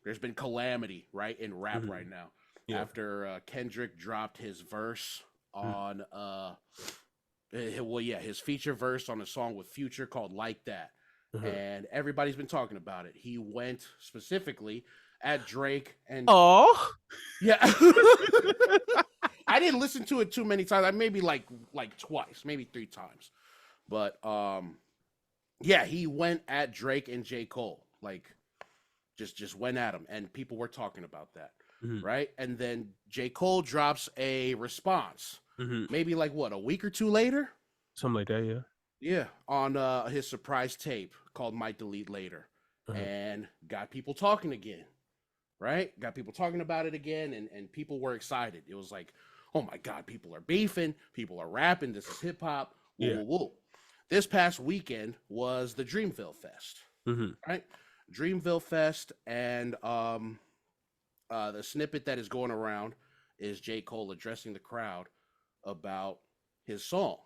there's been calamity, right, in rap right now. Yeah. After Kendrick dropped his verse Mm. on well, yeah, his feature verse on a song with Future called "Like That," Uh-huh. and everybody's been talking about it. He went specifically at Drake, and Oh. yeah, I didn't listen to it too many times. I maybe like twice, maybe three times, but yeah, he went at Drake and J. Cole, like just went at him, and people were talking about that, Mm-hmm. right? And then J. Cole drops a response, Mm-hmm. maybe like what, a week or two later, Something like that, yeah. yeah, on his surprise tape called "Might Delete Later," Uh-huh. and got people talking again, right? Got people talking about it again, and people were excited. It was like, oh my god, people are beefing, people are rapping. This is hip hop. Woo Yeah. woo woo. This past weekend was the Dreamville Fest, Mm-hmm. right? Dreamville Fest, and the snippet that is going around is J. Cole addressing the crowd about his song,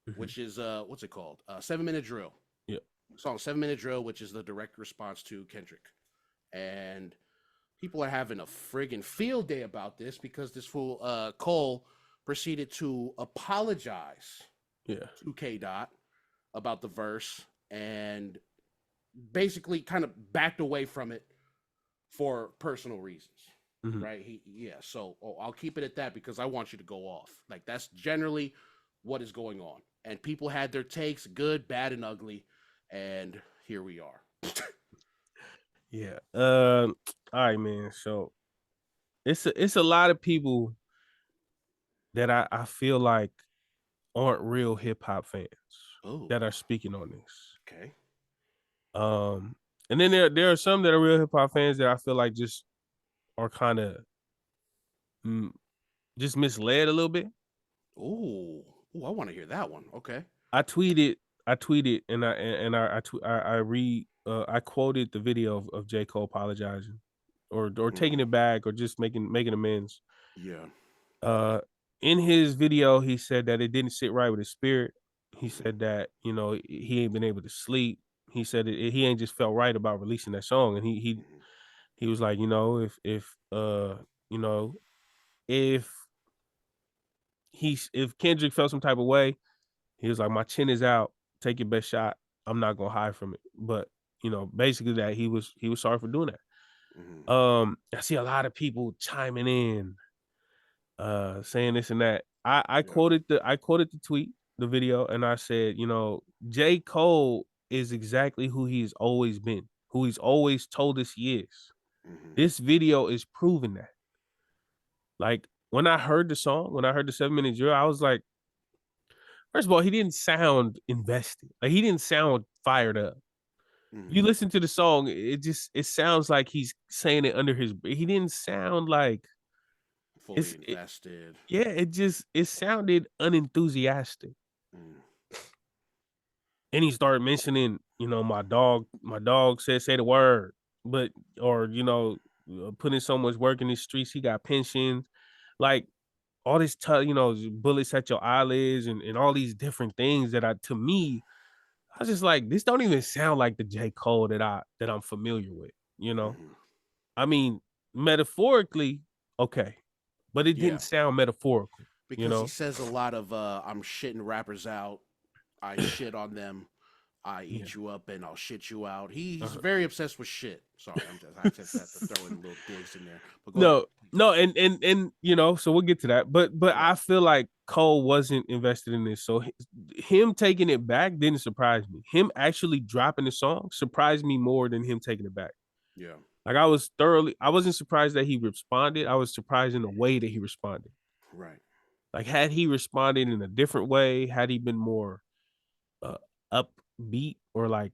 Mm-hmm. which is what's it called? 7 Minute Drill. Yeah. Song 7 Minute Drill, which is the direct response to Kendrick. And people are having a friggin' field day about this because this fool Cole proceeded to apologize Yeah. to K Dot about the verse and basically kind of backed away from it for personal reasons. Mm-hmm. Right? So I'll keep it at that because I want you to go off. Like that's generally what is going on. And people had their takes, good, bad, and ugly, and here we are. Yeah. All right, man. So it's a lot of people that I feel like aren't real hip hop fans Oh, that are speaking on this. okay. Um, and then there are some that are real hip hop fans that I feel like just are kind of mm, just misled a little bit. Oh, I want to hear that one. Okay. I tweeted, I tweeted, and I quoted the video of J. Cole apologizing, or taking Mm, it back, or just making amends. yeah. Uh, in his video, he said that it didn't sit right with his spirit. He Mm-hmm. said that he ain't been able to sleep. He said he ain't just felt right about releasing that song, and Mm-hmm. he was like, you know, if if Kendrick felt some type of way, he was like, my chin is out. Take your best shot. I'm not gonna hide from it. But basically that he was sorry for doing Mm-hmm. that. I see a lot of people chiming in, saying this and that. I Yeah. quoted the tweet, the video, and I said, J. Cole is exactly who he's always been, who he's always told us he is. Mm-hmm. This video is proving that. Like when I heard the song, when I heard the 7 minute drill, I was like, first of all, he didn't sound invested. Like he didn't sound fired up. You Mm-hmm. listen to the song, it sounds like he's saying it under his. He didn't sound like Fully invested. yeah. It sounded unenthusiastic. Mm. And he started mentioning, my dog said say the word, but or putting so much work in the streets, he got pensions, like all this, bullets at your eyelids and all these different things to me, I was just like, this don't even sound like the J. Cole that I'm familiar with, you know? Mm-hmm. I mean, metaphorically, okay, but it Yeah, didn't sound metaphorical, you because he know? says a lot of "I'm shitting rappers out. I shit on them. I Yeah. eat you up and I'll shit you out." He's Uh-huh. very obsessed with shit. Sorry, I just have to throw in little digs in there. But go ahead. No, no, and so we'll get to that. But Right. I feel like Cole wasn't invested in this. So him taking it back didn't surprise me. Him actually dropping the song surprised me more than him taking it back. Yeah. Like I wasn't surprised that he responded. I was surprised in the way that he responded. Right. Like had he responded in a different way, had he been more uh, upbeat or like,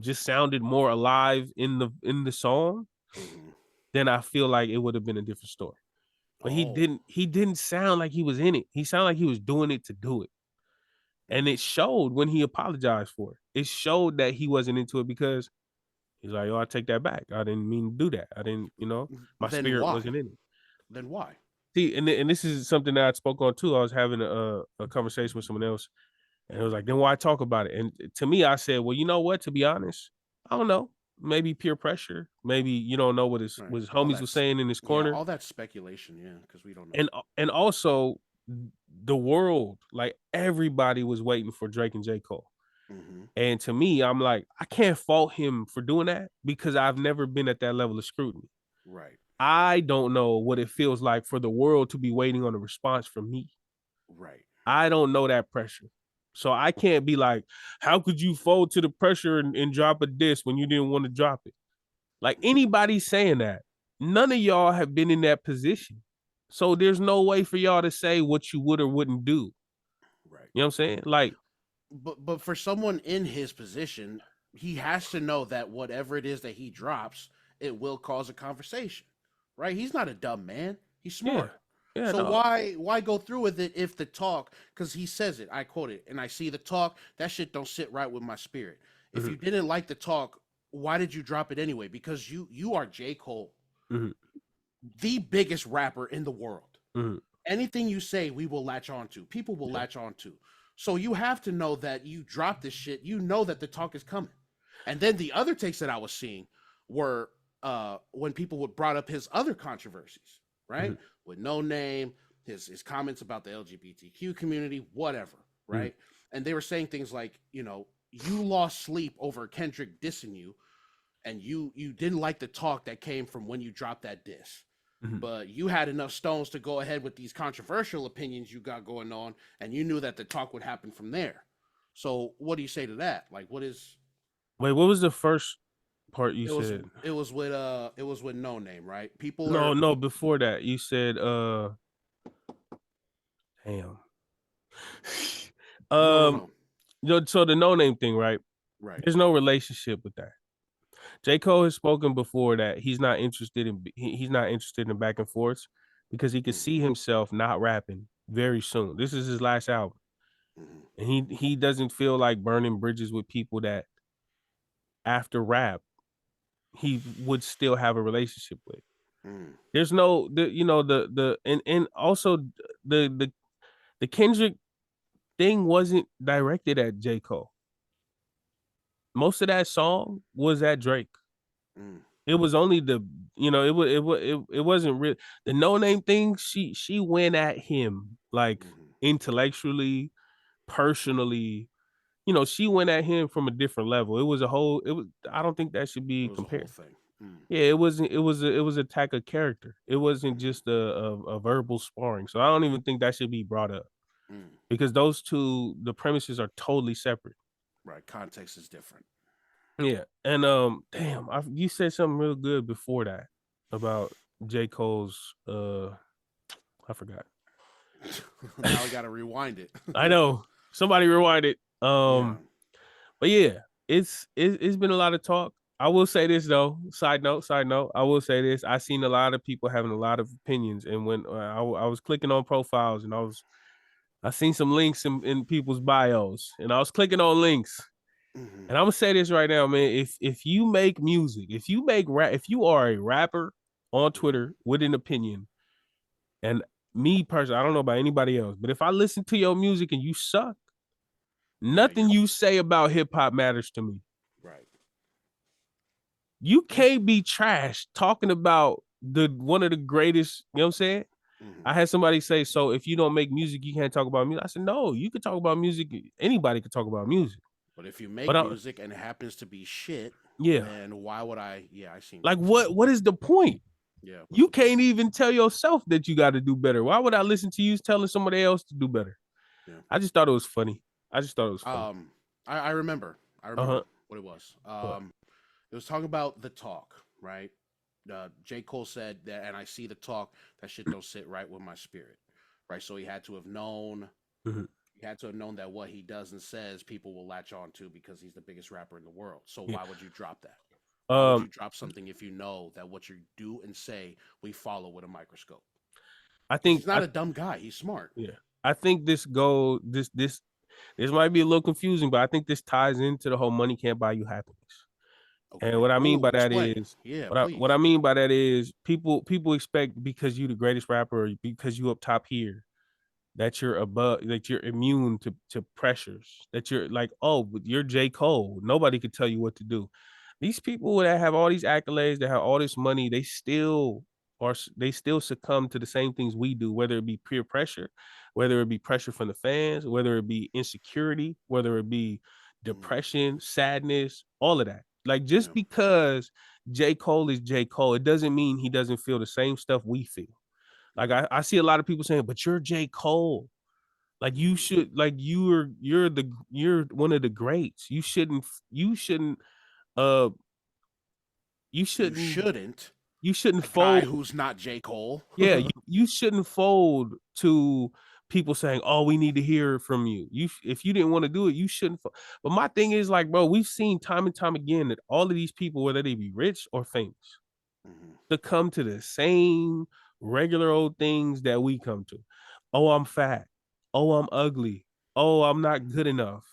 just sounded more alive in the song, Mm-hmm. then I feel like it would have been a different story. But Oh. he didn't sound like he was in it. He sounded like he was doing it to do it. And Mm-hmm. it showed when he apologized for it. It showed that he wasn't into it because he's like, "Oh, I take that back. I didn't mean to do that. I didn't, my Then spirit why? wasn't in it." Then why? See, and this is something that I spoke on too. I was having a conversation with someone else, and it was like, "Then why talk about it?" And to me, I said, "Well, you know what? To be honest, I don't know. maybe peer pressure. Maybe you don't know what his Right. what his All homies was that's saying in his yeah, corner, all that's speculation, yeah, because we don't know. and also the world, like everybody was waiting for Drake and J. Cole. Hmm. And to me, I'm like, I can't fault him for doing that because I've never been at that level of scrutiny. Right. I don't know what it feels like for the world to be waiting on a response from me. Right. I don't know that pressure. So I can't be like, how could you fold to the pressure and drop a diss when you didn't want to drop it? Like anybody saying that, none of y'all have been in that position. So there's no way for y'all to say what you would or wouldn't do. Right. You know what I'm saying? Like, But for someone in his position, he has to know that whatever it is that he drops, it will cause a conversation. Right? He's not a dumb man. He's yeah. smart. Yeah, So no. why go through with it if the talk, because he says it, I quote it, and I see the talk, that shit don't sit right with my spirit. If Mm-hmm. you didn't like the talk, why did you drop it anyway? Because you are J. Cole, Mm-hmm. the biggest rapper in the world. Mm-hmm. Anything you say, we will latch on to. People will Yeah. latch on to. So you have to know that you drop this shit. You know that the talk is coming. And then the other takes that I was seeing were when people would brought up his other controversies, right? Mm-hmm. With No Name, his comments about the LGBTQ community, whatever, Mm-hmm. right? And they were saying things like, you know, you lost sleep over Kendrick dissing you, and you didn't like the talk that came from when you dropped that diss, Mm-hmm. but you had enough stones to go ahead with these controversial opinions you got going on, and you knew that the talk would happen from there. So what do you say to that? Like, what is Wait, what was the first part you it was said? it was with No Name, right? People No, are no, before that. You said damn. no, no, um no, so the no name thing, right? right. There's no relationship with that. J. Cole has spoken before that he's not interested in back and forths because he could Hmm. see himself not rapping very soon. This is his last album. Hmm. And he doesn't feel like burning bridges with people that after rap he would still have a relationship with. Mm. There's no the and also the Kendrick thing wasn't directed at J. Cole. Most of that song was at Drake. Mm. It was only the it wasn't real. The no name thing. She went at him like Hmm. intellectually, personally. You know, she went at him from a different level. It was a whole. It was. I don't think that should It be was a whole compared. thing. Mm. Yeah, it wasn't. It was attack of character. It wasn't Hmm. just a verbal sparring. So I don't even think that should be brought up Mm. because those two the premises are totally separate. Right, context is different. Yeah, and damn, you said something real good before that about J. Cole's I forgot. Now we got to rewind it. I know. Somebody rewind it. Yeah. But yeah, it's been a lot of talk. I will say this though. Side note. I will say this. I seen a lot of people having a lot of opinions, and when I was clicking on profiles, and I seen some links in people's bios, and I was clicking on links. Hmm. And I'm gonna say this right now, man. If you make music, if you are a rapper on Hmm. Twitter with an opinion, and me personally, I don't know about anybody else, but if I listen to your music and you suck, Yeah, nothing you're you say about hip hop matters to me. right. You Yeah. can't be trash talking about the one of the greatest, you know what I'm saying? Hmm. I had somebody say, so if you don't make music, you can't talk about music. I said, no, you could talk about music. Anybody could talk about music. But if you But make music and it happens to be shit, yeah, then why would I? Yeah, I seen like what you're saying. what is the point? Yeah, what's You the point? can't even tell yourself that you got to do better. Why would I listen to you telling somebody else to do better? Yeah. I just thought it was funny. I just thought it was funny. Um, I remember. I Uh-huh. remember what it was. What? It was talking about the talk, right? J. Cole said that, and I see the talk. That shit don't sit right with my spirit, right? So he had to have known. Mhm. He had to have known that what he does and says, people will latch on to because he's the biggest rapper in the world. So Yeah. why would you drop that? Why would Um, you drop something if you know that what you do and say we follow with a microscope? I Because think he's not a dumb guy. He's smart. yeah. I think this might be a little confusing, but I think this ties into the whole money can't buy you happiness. And Okay. what I mean Ooh, by that explain. is Yeah, what I please. mean by that is people expect because you the greatest rapper or because you up top here that you're above that you're immune to pressures that you're like, oh, but you're J. Cole, nobody could tell you what to do. These people that have all these accolades, that have all this money, they still succumb to the same things we do, whether it be peer pressure, whether it be pressure from the fans, whether it be insecurity, whether it be depression, sadness, all of that. Like, just because J. Cole is J. Cole, it doesn't mean he doesn't feel the same stuff we feel. Like, I see a lot of people saying, but you're J. Cole. Like, you should, like, you're one of the greats. You shouldn't uh you shouldn't a guy fold. who's not J. Cole. Yeah, you shouldn't fold to people saying, "Oh, we need to hear from you." If you didn't want to do it, you shouldn't. But my thing is, like, bro, we've seen time and time again that all of these people, whether they be rich or famous, to come to the same regular old things that we come to. Oh, I'm fat. Oh, I'm ugly. Oh, I'm not good enough.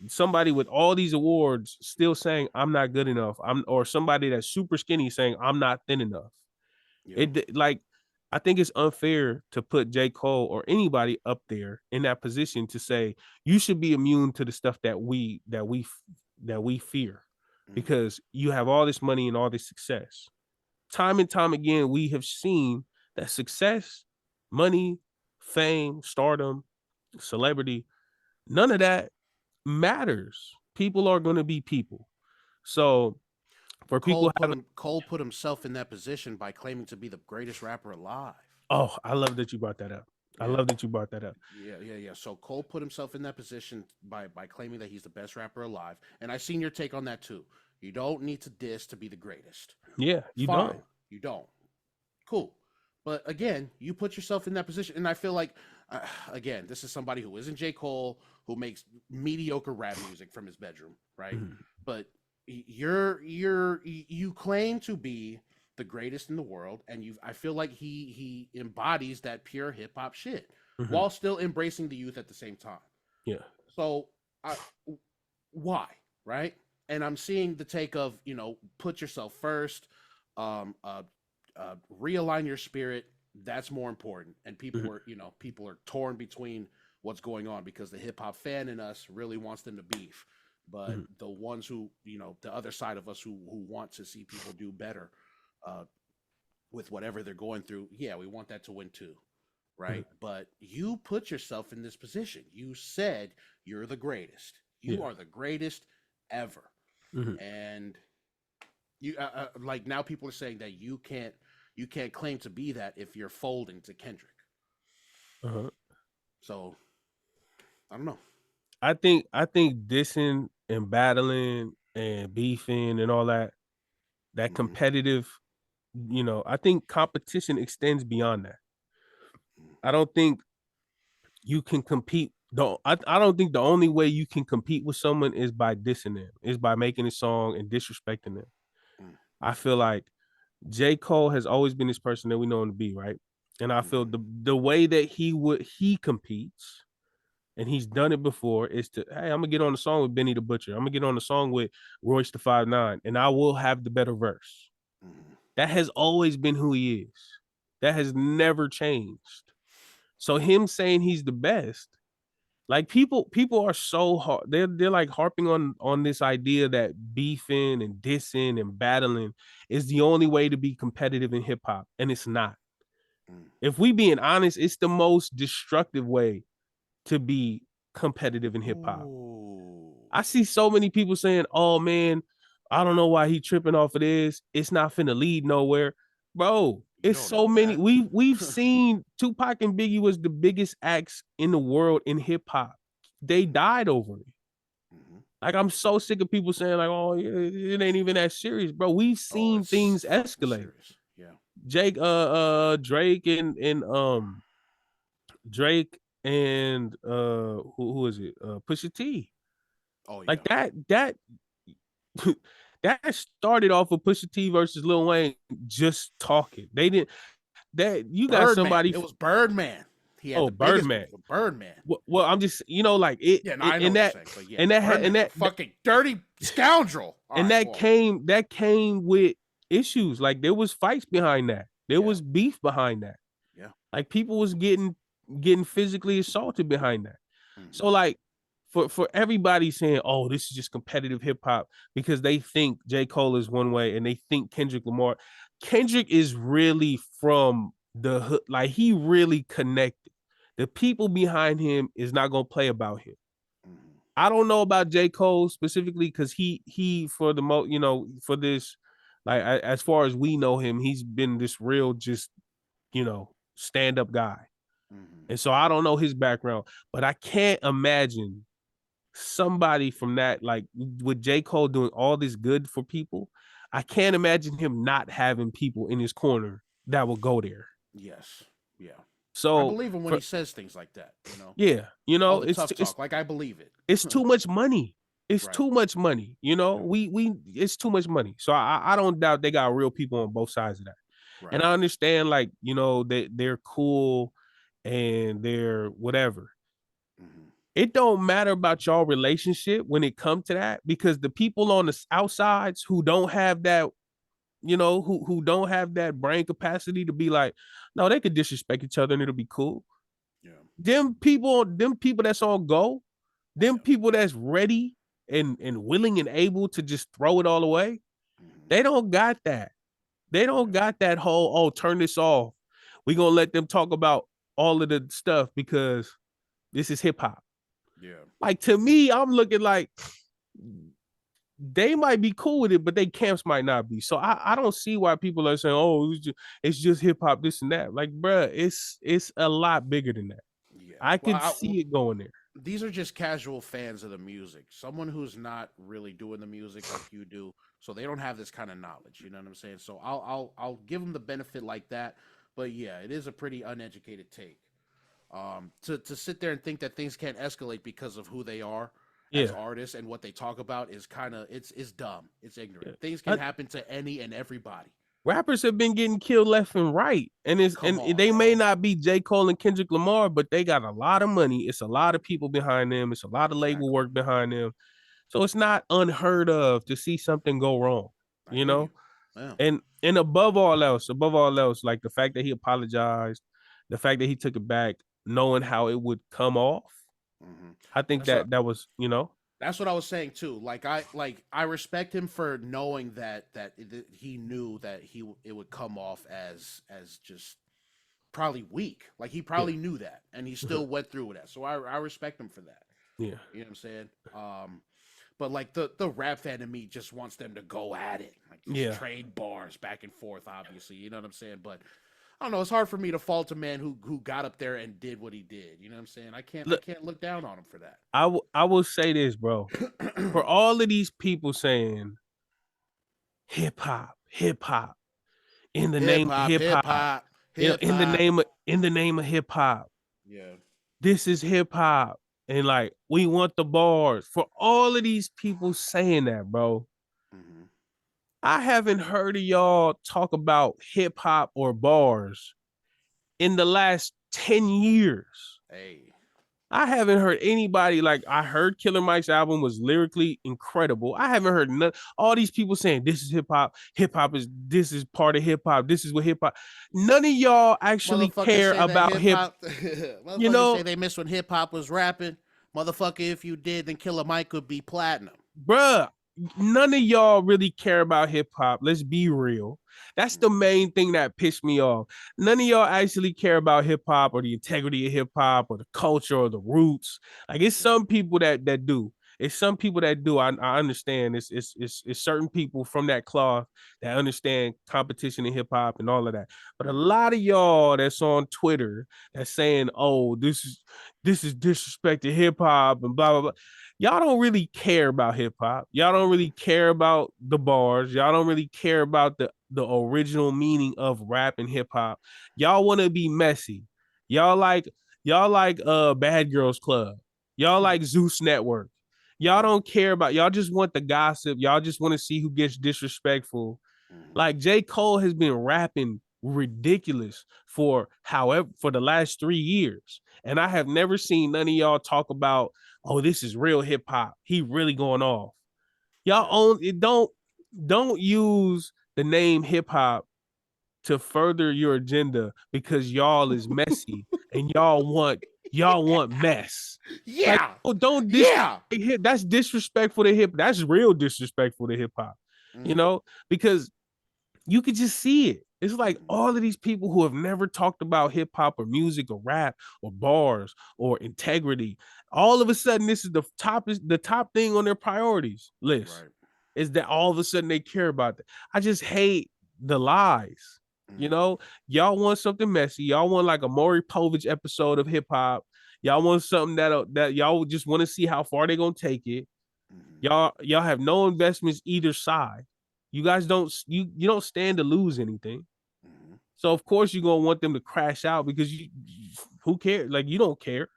Somebody with all these awards still saying I'm not good enough. Or somebody that's super skinny saying I'm not thin enough. Yeah. It, like, I think it's unfair to put J. Cole or anybody up there in that position to say you should be immune to the stuff that we fear, because you have all this money and all this success. Time and time again, we have seen that success, money, fame, stardom, celebrity, none of that matters. People are going to be people. So for people Cole put himself in that position by claiming to be the greatest rapper alive. Oh, I love that you brought that up. Yeah. I love that you brought that up. Yeah. So Cole put himself in that position by claiming that he's the best rapper alive. And I seen your take on that too. You don't need to diss to be the greatest. Yeah, you don't. You don't. Cool. But again, you put yourself in that position. And I feel like, again, this is somebody who isn't J. Cole, who makes mediocre rap music from his bedroom, right? But you claim to be the greatest in the world, and I feel like he embodies that pure hip hop shit while still embracing the youth at the same time. Yeah. So why, right? And I'm seeing the take of, put yourself first, realign your spirit. That's more important. And people are torn between what's going on, because the hip hop fan in us really wants them to beef. But the ones who, the other side of us who want to see people do better with whatever they're going through, yeah, we want that to win too, right? But you put yourself in this position. You said you're the greatest. You are the greatest ever. And you like, now people are saying that you can't claim to be that if you're folding to Kendrick. So I don't know. I think dissing and battling and beefing and all that competitive, I think competition extends beyond that. I don't think you can compete. I don't think the only way you can compete with someone is by dissing them, is by making a song and disrespecting them. I feel like J. Cole has always been this person that we know him to be, right? And I feel the way that he competes, and he's done it before, is to, hey, I'm gonna get on the song with Benny the Butcher. I'm gonna get on the song with Royce the 5'9", and I will have the better verse. That has always been who he is. That has never changed. So him saying he's the best, like, people are so hard. They're like harping on this idea that beefing and dissing and battling is the only way to be competitive in hip hop, and it's not. If we being honest, it's the most destructive way to be competitive in hip hop. I see so many people saying, "Oh man, I don't know why he tripping off of this. It's not finna lead nowhere." Bro, it's so many. We've seen Tupac and Biggie was the biggest acts in the world in hip hop. They died over it. Like, I'm so sick of people saying, like, "Oh, it ain't even that serious, bro." We've seen things escalate. Yeah. Drake and who is it? Pusha T. Oh yeah. Like, that that started off of Pusha T versus Lil Wayne just talking. They didn't. That you got Birdman. somebody. It was Birdman. He had the Birdman. Birdman. Well, I'm just, like it. Yeah, no, I know and what that, you're saying, but yeah, and that fucking dirty scoundrel. And that came with issues. Like, there was fights behind that. There was beef behind that. Yeah. Like, people was getting physically assaulted behind that. So, like, for everybody saying, "Oh, this is just competitive hip hop," because they think J. Cole is one way and they think Kendrick Lamar. Kendrick is really from the hood, like he really connected. The people behind him is not gonna play about him. Mhm. I don't know about J. Cole specifically because he for the most, for this, like as far as we know him, he's been this real just stand up guy, Mhm. and so I don't know his background, but I can't imagine somebody from that, like with J. Cole doing all this good for people. I can't imagine him not having people in his corner that will go there. Yes. Yeah. I So believe him when for he says things like that. You know, yeah, all the it's tough talk. Like I believe it. it's too much money. It's Right. too much money. Yeah. We it's too much money. So I don't doubt they got real people on both sides of that. And Right. I understand, like, they're cool and they're whatever. Mhm. It don't matter about y'all relationship when it comes to that, because the people on the outsides who don't have that, who don't have that brain capacity to be like, no, they could disrespect each other and it'll be cool. Yeah. Them people that's on go, them Yeah. people that's ready and willing and able to just throw it all away, Mhm. they don't got that. They don't Yeah. got that whole, oh, turn this off. We gonna let them talk about all of the stuff because this is hip hop. Yeah. Like, to me, I'm looking like they might be cool with it, but they camps might not be. So I don't see why people are saying, oh, it's just hip hop, this and that. Like, bruh, it's a lot bigger than that. Yeah. I Well, could see it going there. these are just casual fans of the music. Someone who's not really doing the music like you do, so they don't have this kind of knowledge. You know what I'm saying? So I'll give them the benefit like that. But yeah, it is a pretty uneducated take. To sit there and think that things can't escalate because of who they are as Yeah. artists and what they talk about is kind of it's dumb. It's Yeah. ignorant. Things can happen to any and everybody. Rappers have been getting killed left and right, and Come on, they may bro. not be J. Cole and Kendrick Lamar, but they got a lot of money. It's a lot of people behind them. It's a lot of label Exactly. work behind them. So it's not unheard of to see something go wrong, I you hear you. know? Yeah. And above all else, like the fact that he apologized, the fact that he took it back, knowing how it would come off, Hmm. I think That's what that was, That's what I was saying too. I respect him for knowing that he knew that it would come off as just probably weak. Like he yeah, probably knew that, and he still went through with that. So I respect him for that. yeah, You know what I'm saying? But like the rap fan in me just wants them to go at it, like just yeah. trade bars back and forth. Obviously, you know what I'm saying. But I don't know. It's hard for me to fault a man who got up there and did what he did. You know what I'm saying? I Look, can't look down on him for that. I will say this, bro. For all of these people saying hip hop, in the Hip name of hop, hip hip hop, hop, hip in the hop. name of hip hop. Yeah. This is hip hop, and like we want the bars. For all of these people saying that, bro, Mm-hmm. I haven't heard of y'all talk about hip hop or bars in the last 10 years. Hey. I haven't heard anybody, like, I heard Killer Mike's album was lyrically incredible. I haven't heard all these people saying this is hip hop. This is part of hip hop. This is what hip hop. None of y'all actually Motherfuckers care say that about hip hip. hop. You Motherfuckers say know, they miss when hip hop was rapping. Motherfucker, if you did, then Killer Mike could be platinum. bruh, none of y'all really care about hip hop. Let's be real. That's the Mm-hmm. main thing that pissed me off. None of y'all actually care about hip hop or the integrity of hip hop or the culture or the roots. Like, it's Yeah. some people that do. It's some people that do. I understand. It's certain people from that cloth that understand competition in hip hop and all of that. But a Mm-hmm. lot of y'all that's on Twitter that's saying, "Oh, this is disrespect to hip hop and blah blah blah." Y'all don't really care about hip hop. Y'all don't really care about the bars. Y'all don't really care about the original meaning of rap and hip hop. Y'all want to be messy. Y'all like Bad Girls Club. Y'all like Zeus Network. Y'all Mm-hmm. don't care about, y'all just want the gossip. Y'all just want to see who gets disrespectful. Mm-hmm. Like, J. Cole has been rapping ridiculous for the last 3 years. And I have never seen none of y'all talk about, oh, this is real hip hop. He really going off. Y'all Yeah. own it. Don't use the name hip hop to further your agenda because y'all is messy and y'all want y'all want mess. Yeah. Like, oh, don't that's disrespectful to hip. That's real disrespectful to hip hop. You know, because you could just see it. It's like all of these people who have never talked about hip hop or music or rap or bars or integrity. All of a sudden, this is the top thing on their priorities list. Right. Is that all of a sudden they care about that? I just hate the lies. You know, y'all want something messy. Y'all want like a Maury Povich episode of hip hop. Y'all want something that y'all just want to see how far they're gonna take it. Y'all have no investments either side. You guys don't don't stand to lose anything. So of course you're gonna want them to crash out because who cares? Like you don't care.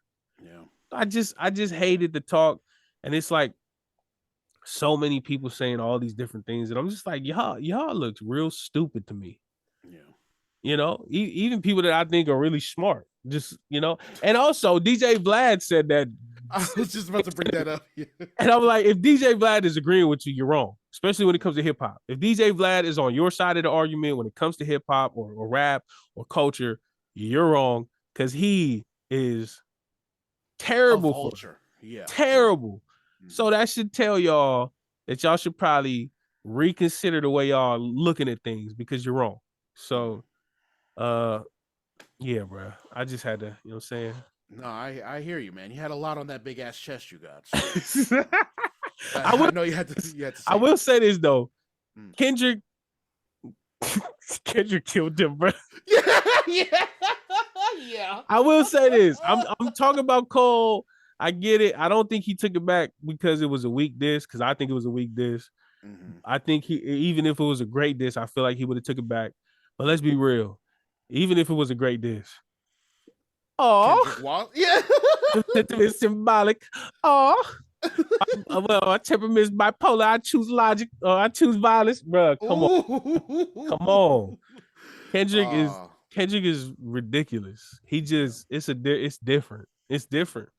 Yeah. I just hated the talk, and it's like so many people saying all these different things, and I'm just like, y'all look real stupid to me. Yeah. You know, even people that I think are really smart, just, you know, and also DJ Vlad said that. I was just about to bring that up. Yeah. And I'm like, if DJ Vlad is agreeing with you, you're wrong, especially when it comes to hip hop. If DJ Vlad is on your side of the argument when it comes to hip hop or rap or culture, you're wrong because he is terrible. A vulture. Yeah. Terrible. So that should tell y'all that y'all should probably reconsider the way y'all looking at things because you're wrong. So, yeah, bro. I just had to, you know what I'm saying? No, I hear you, man. You had a lot on that big ass chest you got. So. I know you had to say I will say this though. Mm. Kendrick killed him, bro. Yeah. I will say this. I'm talking about Cole. I get it. I don't think he took it back because it was a weak diss, because I think it was a weak diss. I think even if it was a great diss, I feel like he would have took it back. But let's be real. Even if it was a great diss. Oh, yeah. It's symbolic. Oh, well, my temperament's bipolar. I choose logic. I choose violence, bro. Come on. Kendrick is ridiculous. He just it's different. It's different.